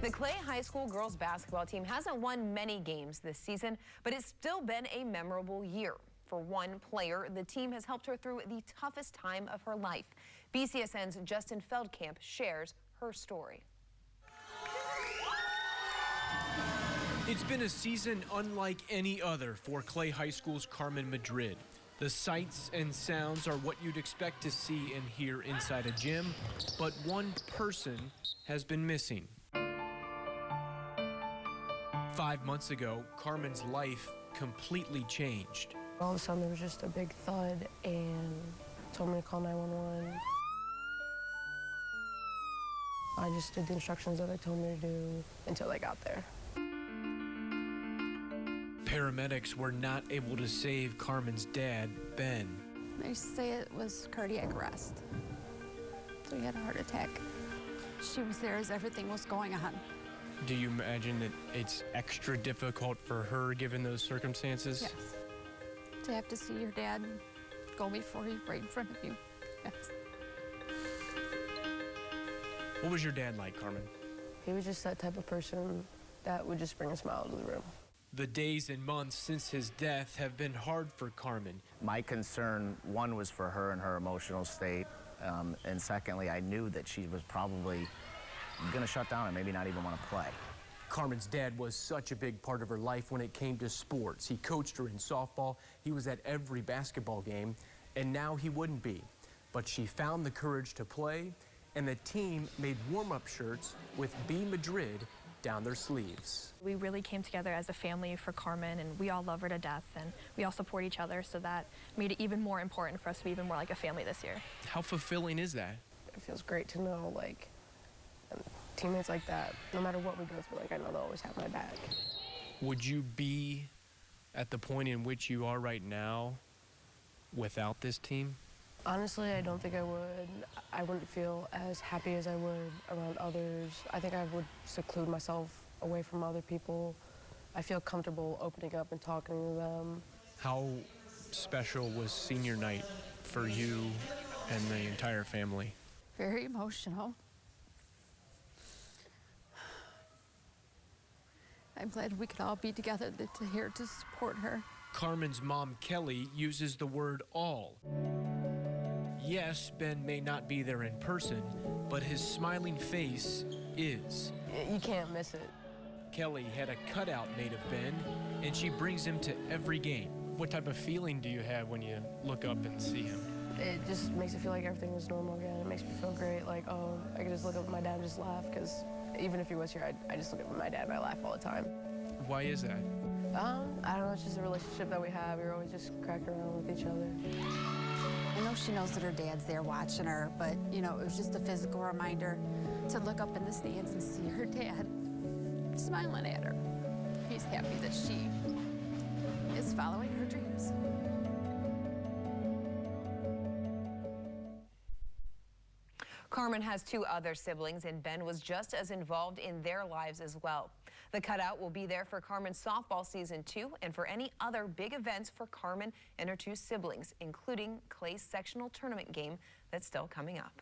The Clay High School girls basketball team hasn't won many games this season, but it's still been a memorable year. For one player, the team has helped her through the toughest time of her life. BCSN's Justin Feldkamp shares her story. It's been a season unlike any other for Clay High School's Carmen Madrid. The sights and sounds are what you'd expect to see and hear inside a gym, but one person has been missing. 5 months ago, Carmen's life completely changed. All of a sudden, there was just a big thud and told me to call 911. I just did the instructions that they told me to do until they got there. Paramedics were not able to save Carmen's dad, Ben. They say it was cardiac arrest. So he had a heart attack. She was there as everything was going on. Do you imagine that it's extra difficult for her given those circumstances? Yes. To have to see your dad go before you, right in front of you. Yes. What was your dad like, Carmen? He was just that type of person that would just bring a smile to the room. The days and months since his death have been hard for Carmen. My concern, one, was for her and her emotional state, and secondly, I knew that she was probably going to shut down and maybe not even want to play. Carmen's dad was such a big part of her life when it came to sports. He coached her in softball, he was at every basketball game, and now he wouldn't be. But she found the courage to play, and the team made warm-up shirts with B Madrid down their sleeves. We really came together as a family for Carmen, and we all love her to death, and we all support each other, so that made it even more important for us to be even more like a family this year. How fulfilling is that? It feels great to know, like, teammates like that, no matter what we go through, like, I know they'll always have my back. Would you be at the point in which you are right now without this team? Honestly, I don't think I would. I wouldn't feel as happy as I would around others. I think I would seclude myself away from other people. I feel comfortable opening up and talking to them. How special was senior night for you and the entire family? Very emotional. I'm glad we could all be together here to support her. Carmen's mom, Kelly, uses the word all. Yes, Ben may not be there in person, but his smiling face is. You can't miss it. Kelly had a cutout made of Ben, and she brings him to every game. What type of feeling do you have when you look up and see him? It just makes it feel like everything was normal again. It makes me feel great, like, oh, I can just look up at my dad and just laugh, because even if he was here, I just look at my dad and I laugh all the time. Why is that? I don't know, it's just a relationship that we have. We're always just cracking around with each other. I know she knows that her dad's there watching her, but, you know, it was just a physical reminder to look up in the stands and see her dad smiling at her. He's happy that she is following her dreams. Carmen has two other siblings, and Ben was just as involved in their lives as well. The cutout will be there for Carmen's softball season 2 and for any other big events for Carmen and her two siblings, including Clay's sectional tournament game that's still coming up.